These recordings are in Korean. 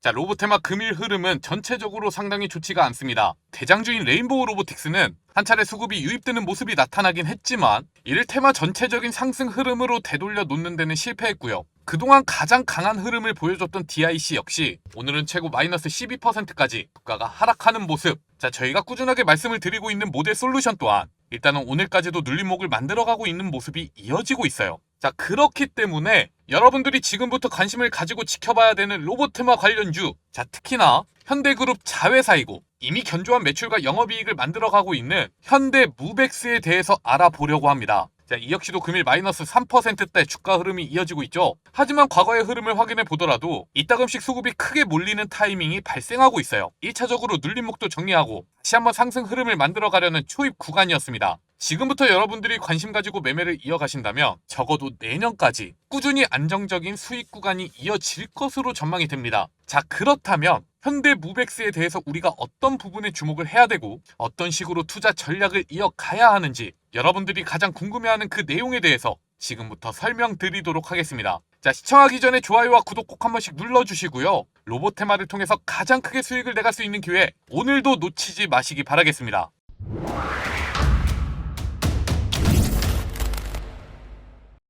자, 로보테마 금일 흐름은 전체적으로 상당히 좋지가 않습니다. 대장주인 레인보우 로보틱스는 한 차례 수급이 유입되는 모습이 나타나긴 했지만 이를 테마 전체적인 상승 흐름으로 되돌려 놓는 데는 실패했고요. 그동안 가장 강한 흐름을 보여줬던 DIC 역시 오늘은 최고 마이너스 12%까지 주가가 하락하는 모습. 자, 저희가 꾸준하게 말씀을 드리고 있는 모델 솔루션 또한 일단은 오늘까지도 눌림목을 만들어가고 있는 모습이 이어지고 있어요. 자, 그렇기 때문에 여러분들이 지금부터 관심을 가지고 지켜봐야 되는 로보테마 관련주, 자, 특히나 현대그룹 자회사이고 이미 견조한 매출과 영업이익을 만들어가고 있는 현대무벡스에 대해서 알아보려고 합니다. 자, 이 역시도 금일 마이너스 3%대 주가 흐름이 이어지고 있죠. 하지만 과거의 흐름을 확인해 보더라도 이따금씩 수급이 크게 몰리는 타이밍이 발생하고 있어요. 1차적으로 눌림목도 정리하고 다시 한번 상승 흐름을 만들어가려는 초입 구간이었습니다. 지금부터 여러분들이 관심 가지고 매매를 이어가신다면 적어도 내년까지 꾸준히 안정적인 수익 구간이 이어질 것으로 전망이 됩니다. 자, 그렇다면 현대무벡스에 대해서 우리가 어떤 부분에 주목을 해야 되고 어떤 식으로 투자 전략을 이어가야 하는지 여러분들이 가장 궁금해하는 그 내용에 대해서 지금부터 설명드리도록 하겠습니다. 자, 시청하기 전에 좋아요와 구독 꼭 한 번씩 눌러주시고요. 로보테마를 통해서 가장 크게 수익을 내갈 수 있는 기회 오늘도 놓치지 마시기 바라겠습니다.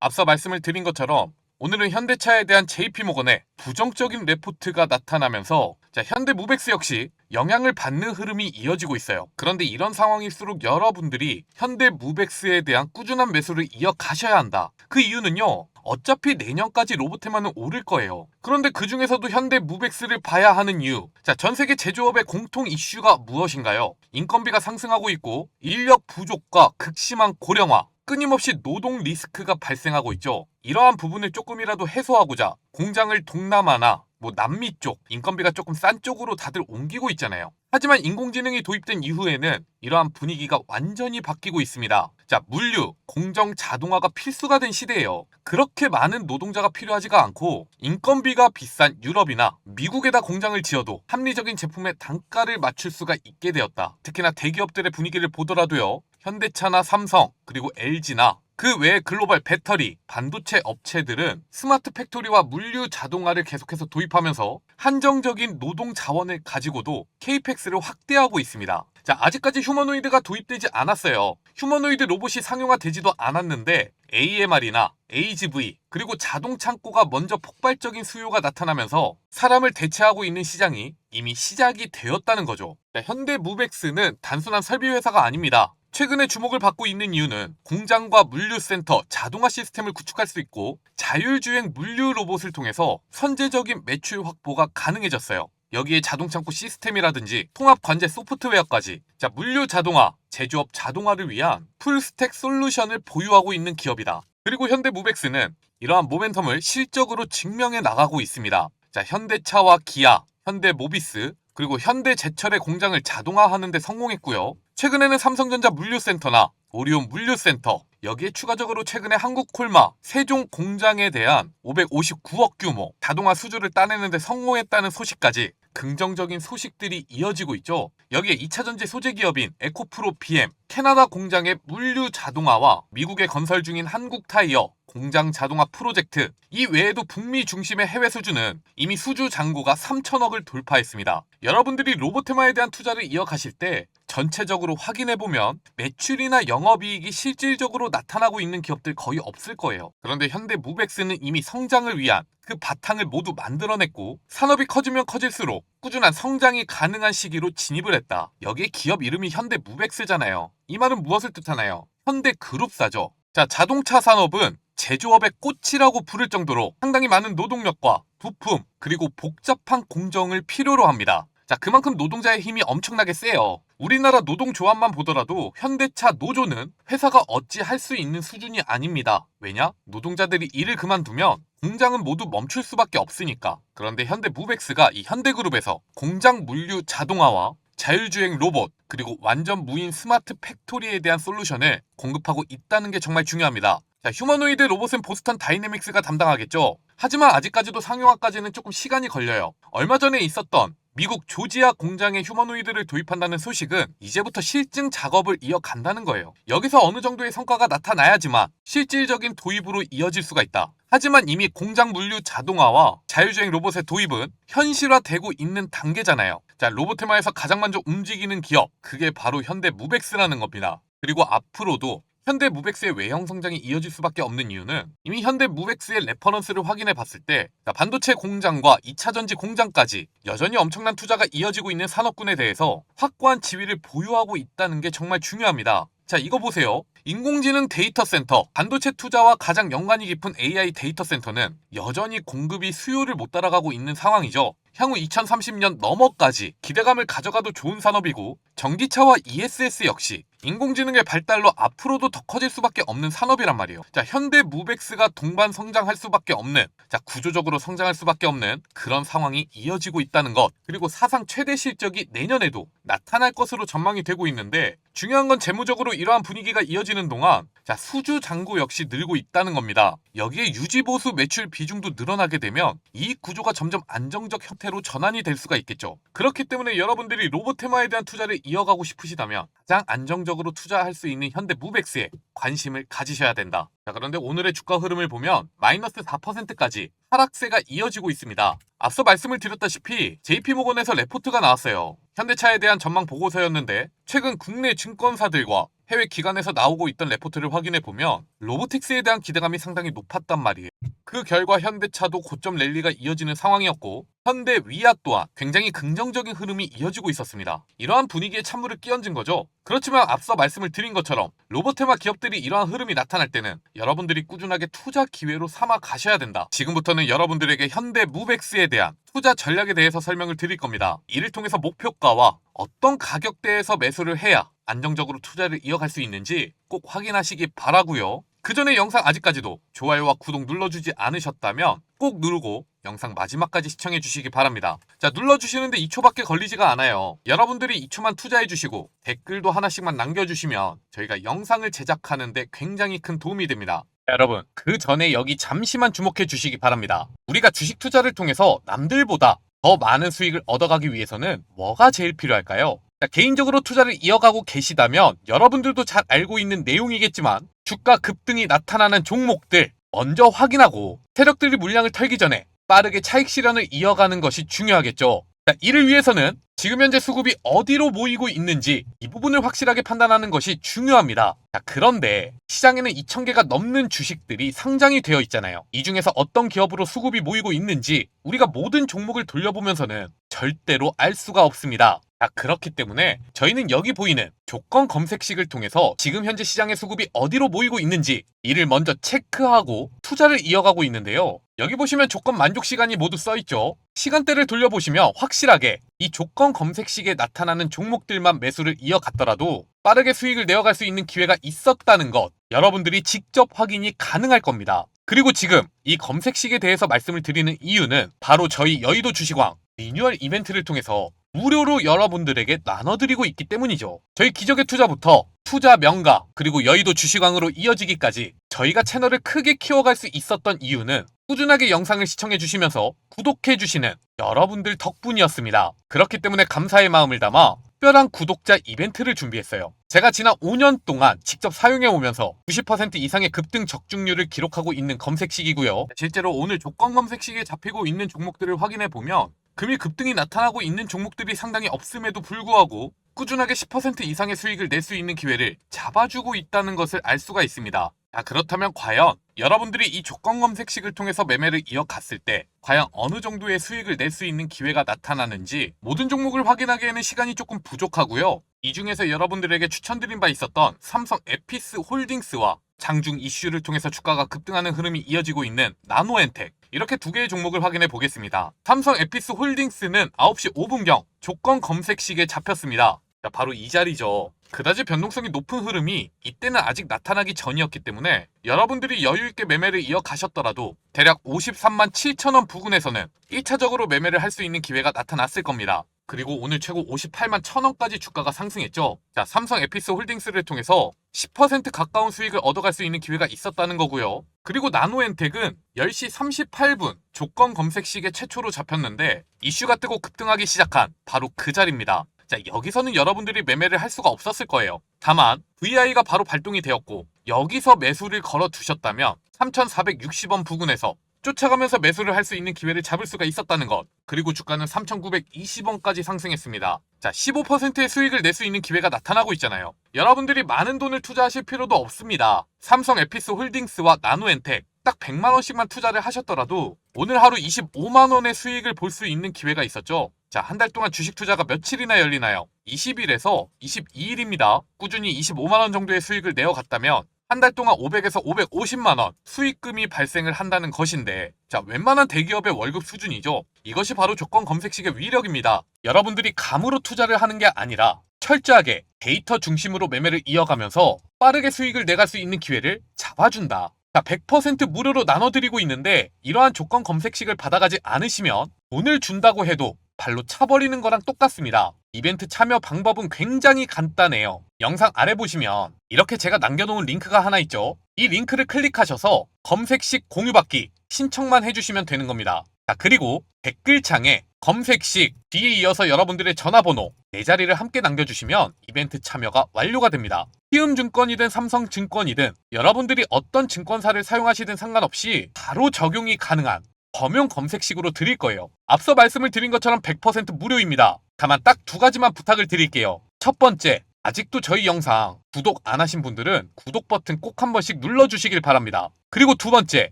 앞서 말씀을 드린 것처럼 오늘은 현대차에 대한 JP모건의 부정적인 레포트가 나타나면서 자, 현대무벡스 역시 영향을 받는 흐름이 이어지고 있어요. 그런데 이런 상황일수록 여러분들이 현대무벡스에 대한 꾸준한 매수를 이어가셔야 한다. 그 이유는요, 어차피 내년까지 로보테마는 오를 거예요. 그런데 그 중에서도 현대무벡스를 봐야 하는 이유, 자, 전세계 제조업의 공통 이슈가 무엇인가요? 인건비가 상승하고 있고 인력 부족과 극심한 고령화, 끊임없이 노동 리스크가 발생하고 있죠. 이러한 부분을 조금이라도 해소하고자 공장을 동남아나 남미 쪽, 인건비가 조금 싼 쪽으로 다들 옮기고 있잖아요. 하지만 인공지능이 도입된 이후에는 이러한 분위기가 완전히 바뀌고 있습니다. 자, 물류, 공정 자동화가 필수가 된 시대예요. 그렇게 많은 노동자가 필요하지가 않고 인건비가 비싼 유럽이나 미국에다 공장을 지어도 합리적인 제품의 단가를 맞출 수가 있게 되었다. 특히나 대기업들의 분위기를 보더라도요, 현대차나 삼성, 그리고 LG나 그 외의 글로벌 배터리, 반도체 업체들은 스마트 팩토리와 물류 자동화를 계속해서 도입하면서 한정적인 노동 자원을 가지고도 케이펙스를 확대하고 있습니다. 자, 아직까지 휴머노이드가 도입되지 않았어요. 휴머노이드 로봇이 상용화되지도 않았는데 AMR이나 AGV 그리고 자동 창고가 먼저 폭발적인 수요가 나타나면서 사람을 대체하고 있는 시장이 이미 시작이 되었다는 거죠. 자, 현대무벡스는 단순한 설비 회사가 아닙니다. 최근에 주목을 받고 있는 이유는 공장과 물류센터, 자동화 시스템을 구축할 수 있고 자율주행 물류 로봇을 통해서 선제적인 매출 확보가 가능해졌어요. 여기에 자동창고 시스템이라든지 통합관제 소프트웨어까지, 자, 물류 자동화, 제조업 자동화를 위한 풀스택 솔루션을 보유하고 있는 기업이다. 그리고 현대무벡스는 이러한 모멘텀을 실적으로 증명해 나가고 있습니다. 자, 현대차와 기아, 현대모비스, 그리고 현대제철의 공장을 자동화하는 데 성공했고요. 최근에는 삼성전자 물류센터나 오리온 물류센터, 여기에 추가적으로 최근에 한국콜마 세종 공장에 대한 559억 규모 자동화 수주를 따내는 데 성공했다는 소식까지 긍정적인 소식들이 이어지고 있죠. 여기에 2차전지 소재 기업인 에코프로 BM, 캐나다 공장의 물류 자동화와 미국에 건설 중인 한국타이어 공장 자동화 프로젝트, 이 외에도 북미 중심의 해외 수주는 이미 수주 잔고가 3천억을 돌파했습니다. 여러분들이 로보테마에 대한 투자를 이어가실 때 전체적으로 확인해보면 매출이나 영업이익이 실질적으로 나타나고 있는 기업들 거의 없을 거예요. 그런데 현대무벡스는 이미 성장을 위한 그 바탕을 모두 만들어냈고 산업이 커지면 커질수록 꾸준한 성장이 가능한 시기로 진입을 했다. 여기에 기업 이름이 현대무벡스잖아요. 이 말은 무엇을 뜻하나요? 현대그룹사죠. 자, 자동차 산업은 제조업의 꽃이라고 부를 정도로 상당히 많은 노동력과 부품 그리고 복잡한 공정을 필요로 합니다. 자, 그만큼 노동자의 힘이 엄청나게 세요. 우리나라 노동조합만 보더라도 현대차 노조는 회사가 어찌 할 수 있는 수준이 아닙니다. 왜냐? 노동자들이 일을 그만두면 공장은 모두 멈출 수밖에 없으니까. 그런데 현대무벡스가 이 현대그룹에서 공장 물류 자동화와 자율주행 로봇 그리고 완전 무인 스마트 팩토리에 대한 솔루션을 공급하고 있다는 게 정말 중요합니다. 자, 휴머노이드 로봇은 보스턴 다이내믹스가 담당하겠죠. 하지만 아직까지도 상용화까지는 조금 시간이 걸려요. 얼마 전에 있었던 미국 조지아 공장에 휴머노이드를 도입한다는 소식은 이제부터 실증 작업을 이어간다는 거예요. 여기서 어느 정도의 성과가 나타나야지만 실질적인 도입으로 이어질 수가 있다. 하지만 이미 공장 물류 자동화와 자율주행 로봇의 도입은 현실화되고 있는 단계잖아요. 자, 로봇 테마에서 가장 먼저 움직이는 기업, 그게 바로 현대무벡스라는 겁니다. 그리고 앞으로도 현대무벡스의 외형 성장이 이어질 수밖에 없는 이유는 이미 현대무벡스의 레퍼런스를 확인해 봤을 때 반도체 공장과 2차전지 공장까지 여전히 엄청난 투자가 이어지고 있는 산업군에 대해서 확고한 지위를 보유하고 있다는 게 정말 중요합니다. 자, 이거 보세요. 인공지능 데이터 센터, 반도체 투자와 가장 연관이 깊은 AI 데이터 센터는 여전히 공급이 수요를 못 따라가고 있는 상황이죠. 향후 2030년 넘어까지 기대감을 가져가도 좋은 산업이고, 전기차와 ESS 역시 인공지능의 발달로 앞으로도 더 커질 수밖에 없는 산업이란 말이에요. 자, 현대무벡스가 동반 성장할 수밖에 없는, 자, 구조적으로 성장할 수밖에 없는 그런 상황이 이어지고 있다는 것, 그리고 사상 최대 실적이 내년에도 나타날 것으로 전망이 되고 있는데, 중요한 건 재무적으로 이러한 분위기가 이어지는 동안 자, 수주 잔고 역시 늘고 있다는 겁니다. 여기에 유지보수 매출 비중도 늘어나게 되면 이익 구조가 점점 안정적 형태로 전환이 될 수가 있겠죠. 그렇기 때문에 여러분들이 로봇 테마에 대한 투자를 이어가고 싶으시다면 가장 안정적으로 투자할 수 있는 현대무벡스에 관심을 가지셔야 된다. 자, 그런데 오늘의 주가 흐름을 보면 마이너스 4%까지 하락세가 이어지고 있습니다. 앞서 말씀을 드렸다시피 JP모건에서 레포트가 나왔어요. 현대차에 대한 전망 보고서였는데 최근 국내 증권사들과 해외 기관에서 나오고 있던 레포트를 확인해 보면 로보틱스에 대한 기대감이 상당히 높았단 말이에요. 그 결과 현대차도 고점 랠리가 이어지는 상황이었고, 현대 위아 또한 굉장히 긍정적인 흐름이 이어지고 있었습니다. 이러한 분위기에 찬물을 끼얹은 거죠. 그렇지만 앞서 말씀을 드린 것처럼 로봇 테마 기업들이 이러한 흐름이 나타날 때는 여러분들이 꾸준하게 투자 기회로 삼아 가셔야 된다. 지금부터는 여러분들에게 현대무벡스에 대한 투자 전략에 대해서 설명을 드릴 겁니다. 이를 통해서 목표가와 어떤 가격대에서 매수를 해야 안정적으로 투자를 이어갈 수 있는지 꼭 확인하시기 바라고요. 그 전에 영상 아직까지도 좋아요와 구독 눌러주지 않으셨다면 꼭 누르고 영상 마지막까지 시청해 주시기 바랍니다. 자, 눌러주시는데 2초밖에 걸리지가 않아요. 여러분들이 2초만 투자해 주시고 댓글도 하나씩만 남겨주시면 저희가 영상을 제작하는데 굉장히 큰 도움이 됩니다. 여러분, 그 전에 여기 잠시만 주목해 주시기 바랍니다. 우리가 주식 투자를 통해서 남들보다 더 많은 수익을 얻어가기 위해서는 뭐가 제일 필요할까요? 자, 개인적으로 투자를 이어가고 계시다면 여러분들도 잘 알고 있는 내용이겠지만 주가 급등이 나타나는 종목들 먼저 확인하고 세력들이 물량을 털기 전에 빠르게 차익 실현을 이어가는 것이 중요하겠죠. 자, 이를 위해서는 지금 현재 수급이 어디로 모이고 있는지 이 부분을 확실하게 판단하는 것이 중요합니다. 자, 그런데 시장에는 2,000개가 넘는 주식들이 상장이 되어 있잖아요. 이 중에서 어떤 기업으로 수급이 모이고 있는지 우리가 모든 종목을 돌려보면서는 절대로 알 수가 없습니다. 자, 그렇기 때문에 저희는 여기 보이는 조건 검색식을 통해서 지금 현재 시장의 수급이 어디로 모이고 있는지 이를 먼저 체크하고 투자를 이어가고 있는데요. 여기 보시면 조건 만족 시간이 모두 써있죠. 시간대를 돌려보시면 확실하게 이 조건 검색식에 나타나는 종목들만 매수를 이어갔더라도 빠르게 수익을 내어갈 수 있는 기회가 있었다는 것 여러분들이 직접 확인이 가능할 겁니다. 그리고 지금 이 검색식에 대해서 말씀을 드리는 이유는 바로 저희 여의도 주식왕 리뉴얼 이벤트를 통해서 무료로 여러분들에게 나눠드리고 있기 때문이죠. 저희 기적의 투자부터 투자 명가 그리고 여의도 주식왕으로 이어지기까지 저희가 채널을 크게 키워갈 수 있었던 이유는 꾸준하게 영상을 시청해 주시면서 구독해 주시는 여러분들 덕분이었습니다. 그렇기 때문에 감사의 마음을 담아 특별한 구독자 이벤트를 준비했어요. 제가 지난 5년 동안 직접 사용해 오면서 90% 이상의 급등 적중률을 기록하고 있는 검색식이고요. 실제로 오늘 조건 검색식에 잡히고 있는 종목들을 확인해 보면 금일 급등이 나타나고 있는 종목들이 상당히 없음에도 불구하고 꾸준하게 10% 이상의 수익을 낼 수 있는 기회를 잡아주고 있다는 것을 알 수가 있습니다. 자, 그렇다면 과연 여러분들이 이 조건 검색식을 통해서 매매를 이어갔을 때 과연 어느 정도의 수익을 낼 수 있는 기회가 나타나는지 모든 종목을 확인하기에는 시간이 조금 부족하고요. 이 중에서 여러분들에게 추천드린 바 있었던 삼성 에피스 홀딩스와 장중 이슈를 통해서 주가가 급등하는 흐름이 이어지고 있는 나노엔텍 이렇게 두 개의 종목을 확인해 보겠습니다. 삼성 에피스 홀딩스는 9시 5분경 조건 검색식에 잡혔습니다. 자, 바로 이 자리죠. 그다지 변동성이 높은 흐름이 이때는 아직 나타나기 전이었기 때문에 여러분들이 여유있게 매매를 이어가셨더라도 대략 53만 7천원 부근에서는 1차적으로 매매를 할 수 있는 기회가 나타났을 겁니다. 그리고 오늘 최고 58만 1,000원까지 주가가 상승했죠. 자, 삼성 에피스 홀딩스를 통해서 10% 가까운 수익을 얻어갈 수 있는 기회가 있었다는 거고요. 그리고 나노엔텍은 10시 38분 조건 검색 시계 최초로 잡혔는데 이슈가 뜨고 급등하기 시작한 바로 그 자리입니다. 자, 여기서는 여러분들이 매매를 할 수가 없었을 거예요. 다만 VI가 바로 발동이 되었고 여기서 매수를 걸어 두셨다면 3,460원 부근에서 쫓아가면서 매수를 할 수 있는 기회를 잡을 수가 있었다는 것. 그리고 주가는 3,920원까지 상승했습니다. 자, 15%의 수익을 낼 수 있는 기회가 나타나고 있잖아요. 여러분들이 많은 돈을 투자하실 필요도 없습니다. 삼성 에피스 홀딩스와 나노엔텍 딱 100만원씩만 투자를 하셨더라도 오늘 하루 25만원의 수익을 볼 수 있는 기회가 있었죠. 자, 한 달 동안 주식 투자가 며칠이나 열리나요? 20일에서 22일입니다. 꾸준히 25만원 정도의 수익을 내어갔다면 한 달 동안 500에서 550만원 수익금이 발생을 한다는 것인데, 자, 웬만한 대기업의 월급 수준이죠. 이것이 바로 조건 검색식의 위력입니다. 여러분들이 감으로 투자를 하는 게 아니라 철저하게 데이터 중심으로 매매를 이어가면서 빠르게 수익을 내갈 수 있는 기회를 잡아준다. 자, 100% 무료로 나눠드리고 있는데 이러한 조건 검색식을 받아가지 않으시면 돈을 준다고 해도 발로 차버리는 거랑 똑같습니다. 이벤트 참여 방법은 굉장히 간단해요. 영상 아래 보시면 이렇게 제가 남겨놓은 링크가 하나 있죠. 이 링크를 클릭하셔서 검색식 공유받기 신청만 해주시면 되는 겁니다. 자, 그리고 댓글창에 검색식 뒤에 이어서 여러분들의 전화번호 4자리를 함께 남겨주시면 이벤트 참여가 완료가 됩니다. 키움증권이든 삼성증권이든 여러분들이 어떤 증권사를 사용하시든 상관없이 바로 적용이 가능한 범용 검색식으로 드릴 거예요. 앞서 말씀을 드린 것처럼 100% 무료입니다. 다만 딱 2가지만 부탁을 드릴게요. 첫 번째, 아직도 저희 영상 구독 안 하신 분들은 구독 버튼 꼭 한 번씩 눌러주시길 바랍니다. 그리고 두 번째,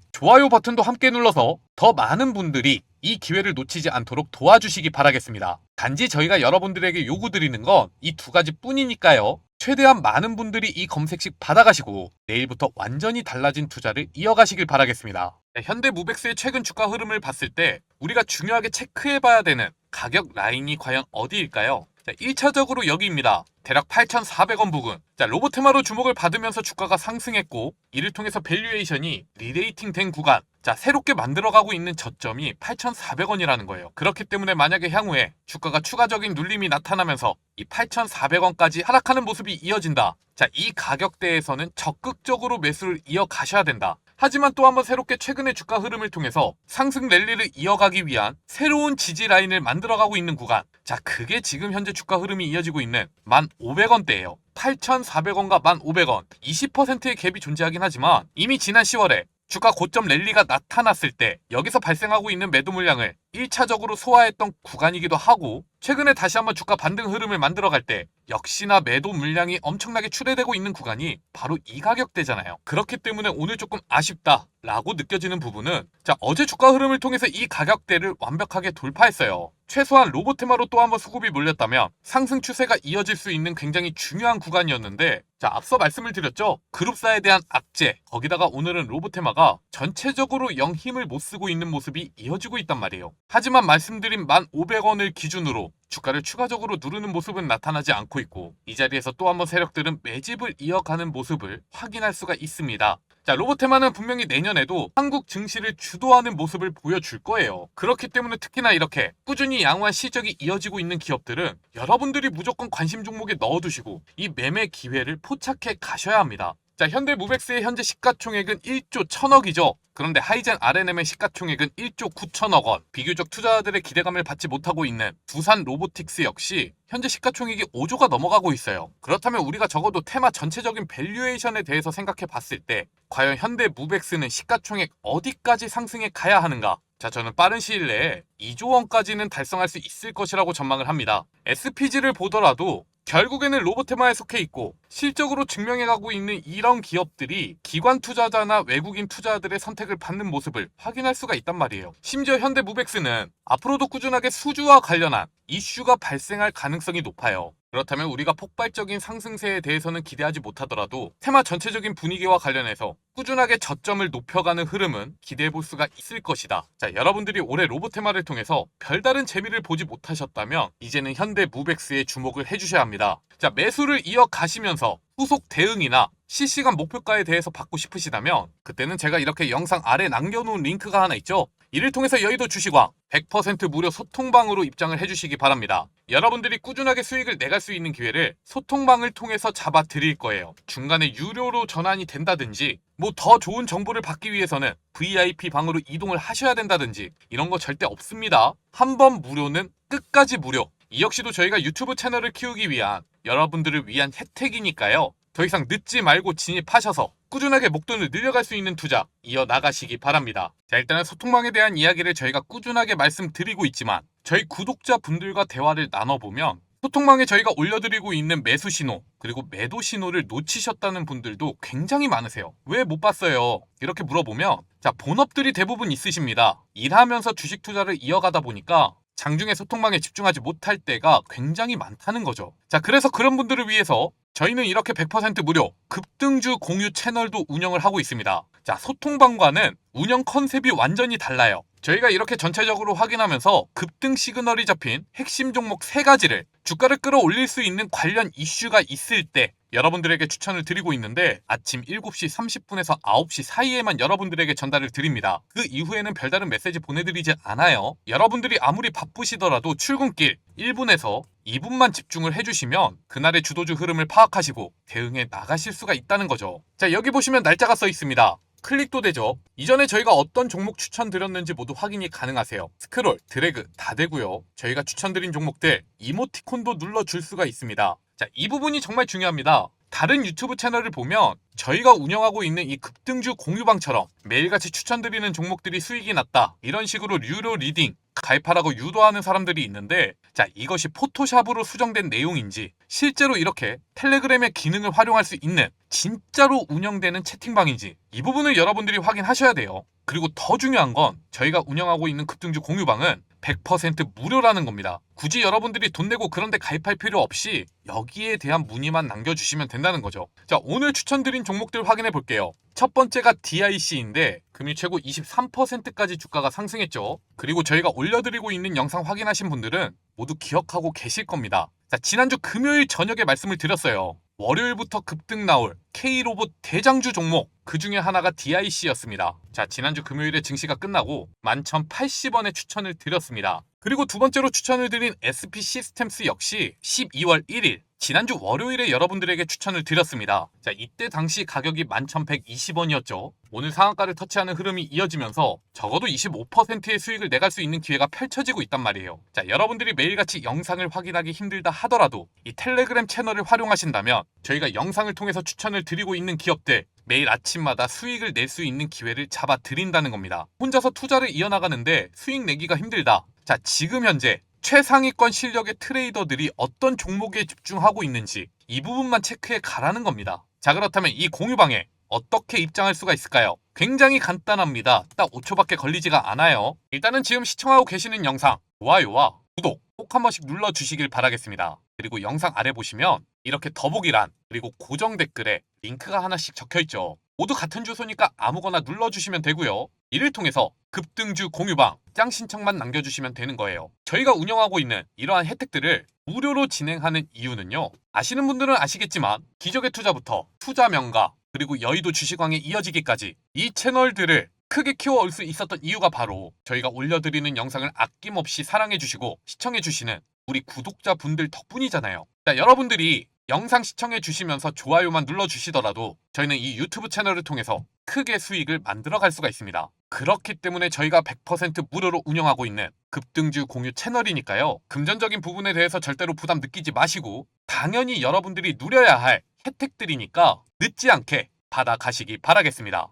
좋아요 버튼도 함께 눌러서 더 많은 분들이 이 기회를 놓치지 않도록 도와주시기 바라겠습니다. 단지 저희가 여러분들에게 요구드리는 건 이 2가지 뿐이니까요. 최대한 많은 분들이 이 검색식 받아가시고 내일부터 완전히 달라진 투자를 이어가시길 바라겠습니다. 현대무백스의 최근 주가 흐름을 봤을 때 우리가 중요하게 체크해봐야 되는 가격 라인이 과연 어디일까요? 자, 1차적으로 여기입니다. 대략 8,400원 부근. 자, 로보테마로 주목을 받으면서 주가가 상승했고 이를 통해서 밸류에이션이 리레이팅 된 구간. 자, 새롭게 만들어가고 있는 저점이 8,400원이라는 거예요. 그렇기 때문에 만약에 향후에 주가가 추가적인 눌림이 나타나면서 이 8,400원까지 하락하는 모습이 이어진다. 자, 이 가격대에서는 적극적으로 매수를 이어가셔야 된다. 하지만 또 한번 새롭게 최근의 주가 흐름을 통해서 상승 랠리를 이어가기 위한 새로운 지지 라인을 만들어가고 있는 구간. 자, 그게 지금 현재 주가 흐름이 이어지고 있는 1,500원대예요. 8,400원과 1,500원 20%의 갭이 존재하긴 하지만 이미 지난 10월에 주가 고점 랠리가 나타났을 때 여기서 발생하고 있는 매도 물량을 1차적으로 소화했던 구간이기도 하고 최근에 다시 한번 주가 반등 흐름을 만들어갈 때 역시나 매도 물량이 엄청나게 출회되고 있는 구간이 바로 이 가격대잖아요. 그렇기 때문에 오늘 조금 아쉽다라고 느껴지는 부분은 자, 어제 주가 흐름을 통해서 이 가격대를 완벽하게 돌파했어요. 최소한 로보테마로 또 한번 수급이 몰렸다면 상승 추세가 이어질 수 있는 굉장히 중요한 구간이었는데 자, 앞서 말씀을 드렸죠. 그룹사에 대한 악재, 거기다가 오늘은 로보테마가 전체적으로 영 힘을 못 쓰고 있는 모습이 이어지고 있단 말이에요. 하지만 말씀드린 1,500원을 기준으로 주가를 추가적으로 누르는 모습은 나타나지 않고 있고 이 자리에서 또 한번 세력들은 매집을 이어가는 모습을 확인할 수가 있습니다. 자, 로보테마는 분명히 내년에도 한국 증시를 주도하는 모습을 보여줄 거예요. 그렇기 때문에 특히나 이렇게 꾸준히 양호한 실적이 이어지고 있는 기업들은 여러분들이 무조건 관심 종목에 넣어두시고 이 매매 기회를 포착해 가셔야 합니다. 자, 현대무백스의 현재 시가총액은 1조 1,000억이죠. 그런데 하이젠 R&M의 시가총액은 1조 9천억 원. 비교적 투자자들의 기대감을 받지 못하고 있는 두산 로보틱스 역시 현재 시가총액이 5조가 넘어가고 있어요. 그렇다면 우리가 적어도 테마 전체적인 밸류에이션에 대해서 생각해 봤을 때 과연 현대무백스는 시가총액 어디까지 상승해 가야 하는가? 자, 저는 빠른 시일 내에 2조 원까지는 달성할 수 있을 것이라고 전망을 합니다. SPG를 보더라도 결국에는 로보테마에 속해 있고 실적으로 증명해가고 있는 이런 기업들이 기관 투자자나 외국인 투자자들의 선택을 받는 모습을 확인할 수가 있단 말이에요. 심지어 현대무백스는 앞으로도 꾸준하게 수주와 관련한 이슈가 발생할 가능성이 높아요. 그렇다면 우리가 폭발적인 상승세에 대해서는 기대하지 못하더라도 테마 전체적인 분위기와 관련해서 꾸준하게 저점을 높여가는 흐름은 기대해볼 수가 있을 것이다. 자, 여러분들이 올해 로보테마를 통해서 별다른 재미를 보지 못하셨다면 이제는 현대무백스에 주목을 해주셔야 합니다. 자, 매수를 이어가시면서 후속 대응이나 실시간 목표가에 대해서 받고 싶으시다면 그때는 제가 이렇게 영상 아래 남겨놓은 링크가 하나 있죠. 이를 통해서 여의도 주식왕 100% 무료 소통방으로 입장을 해주시기 바랍니다. 여러분들이 꾸준하게 수익을 내갈 수 있는 기회를 소통방을 통해서 잡아 드릴 거예요. 중간에 유료로 전환이 된다든지 뭐 더 좋은 정보를 받기 위해서는 VIP 방으로 이동을 하셔야 된다든지 이런 거 절대 없습니다. 한 번 무료는 끝까지 무료. 이 역시도 저희가 유튜브 채널을 키우기 위한 여러분들을 위한 혜택이니까요. 더 이상 늦지 말고 진입하셔서 꾸준하게 목돈을 늘려갈 수 있는 투자 이어나가시기 바랍니다. 자, 일단은 소통방에 대한 이야기를 저희가 꾸준하게 말씀드리고 있지만 저희 구독자분들과 대화를 나눠보면 소통방에 저희가 올려드리고 있는 매수 신호 그리고 매도 신호를 놓치셨다는 분들도 굉장히 많으세요. 왜 못 봤어요? 이렇게 물어보면 자, 본업들이 대부분 있으십니다. 일하면서 주식 투자를 이어가다 보니까 장중에 소통방에 집중하지 못할 때가 굉장히 많다는 거죠. 자, 그래서 그런 분들을 위해서 저희는 이렇게 100% 무료 급등주 공유 채널도 운영을 하고 있습니다. 자, 소통방과는 운영 컨셉이 완전히 달라요. 저희가 이렇게 전체적으로 확인하면서 급등 시그널이 잡힌 핵심 종목 3가지를 주가를 끌어올릴 수 있는 관련 이슈가 있을 때 여러분들에게 추천을 드리고 있는데 아침 7시 30분에서 9시 사이에만 여러분들에게 전달을 드립니다. 그 이후에는 별다른 메시지 보내드리지 않아요. 여러분들이 아무리 바쁘시더라도 출근길 1분에서 2분만 집중을 해주시면 그날의 주도주 흐름을 파악하시고 대응해 나가실 수가 있다는 거죠. 자, 여기 보시면 날짜가 써 있습니다. 클릭도 되죠. 이전에 저희가 어떤 종목 추천드렸는지 모두 확인이 가능하세요. 스크롤, 드래그 다 되고요. 저희가 추천드린 종목들 이모티콘도 눌러줄 수가 있습니다. 자, 이 부분이 정말 중요합니다. 다른 유튜브 채널을 보면 저희가 운영하고 있는 이 급등주 공유방처럼 매일같이 추천드리는 종목들이 수익이 났다 이런 식으로 유료 리딩 가입하라고 유도하는 사람들이 있는데 자, 이것이 포토샵으로 수정된 내용인지 실제로 이렇게 텔레그램의 기능을 활용할 수 있는 진짜로 운영되는 채팅방인지 이 부분을 여러분들이 확인하셔야 돼요. 그리고 더 중요한 건 저희가 운영하고 있는 급등주 공유방은 100% 무료라는 겁니다. 굳이 여러분들이 돈 내고 그런데 가입할 필요 없이 여기에 대한 문의만 남겨주시면 된다는 거죠. 자, 오늘 추천드린 종목들 확인해 볼게요. 첫 번째가 DIC인데 금일 최고 23%까지 주가가 상승했죠. 그리고 저희가 올려드리고 있는 영상 확인하신 분들은 모두 기억하고 계실 겁니다. 자, 지난주 금요일 저녁에 말씀을 드렸어요. 월요일부터 급등 나올 K로봇 대장주 종목 그 중에 하나가 DIC였습니다. 자, 지난주 금요일에 증시가 끝나고 11,080원에 추천을 드렸습니다. 그리고 두 번째로 추천을 드린 SP 시스템스 역시 12월 1일 지난주 월요일에 여러분들에게 추천을 드렸습니다. 자, 이때 당시 가격이 11,120원이었죠. 오늘 상한가를 터치하는 흐름이 이어지면서 적어도 25%의 수익을 내갈 수 있는 기회가 펼쳐지고 있단 말이에요. 자, 여러분들이 매일같이 영상을 확인하기 힘들다 하더라도 이 텔레그램 채널을 활용하신다면 저희가 영상을 통해서 추천을 드리고 있는 기업들 매일 아침마다 수익을 낼 수 있는 기회를 잡아 드린다는 겁니다. 혼자서 투자를 이어나가는데 수익 내기가 힘들다. 자, 지금 현재 최상위권 실력의 트레이더들이 어떤 종목에 집중하고 있는지 이 부분만 체크해 가라는 겁니다. 자, 그렇다면 이 공유방에 어떻게 입장할 수가 있을까요? 굉장히 간단합니다. 딱 5초밖에 걸리지가 않아요. 일단은 지금 시청하고 계시는 영상 좋아요와 구독 꼭 한 번씩 눌러주시길 바라겠습니다. 그리고 영상 아래 보시면 이렇게 더보기란 그리고 고정 댓글에 링크가 하나씩 적혀있죠. 모두 같은 주소니까 아무거나 눌러주시면 되고요. 이를 통해서 급등주 공유방 짱 신청만 남겨주시면 되는 거예요. 저희가 운영하고 있는 이러한 혜택들을 무료로 진행하는 이유는요. 아시는 분들은 아시겠지만 기적의 투자부터 투자 명가 그리고 여의도 주식왕에 이어지기까지 이 채널들을 크게 키워올 수 있었던 이유가 바로 저희가 올려드리는 영상을 아낌없이 사랑해주시고 시청해주시는 우리 구독자분들 덕분이잖아요. 자, 여러분들이 영상 시청해 주시면서 좋아요만 눌러주시더라도 저희는 이 유튜브 채널을 통해서 크게 수익을 만들어 갈 수가 있습니다. 그렇기 때문에 저희가 100% 무료로 운영하고 있는 급등주 공유 채널이니까요. 금전적인 부분에 대해서 절대로 부담 느끼지 마시고 당연히 여러분들이 누려야 할 혜택들이니까 늦지 않게 받아가시기 바라겠습니다.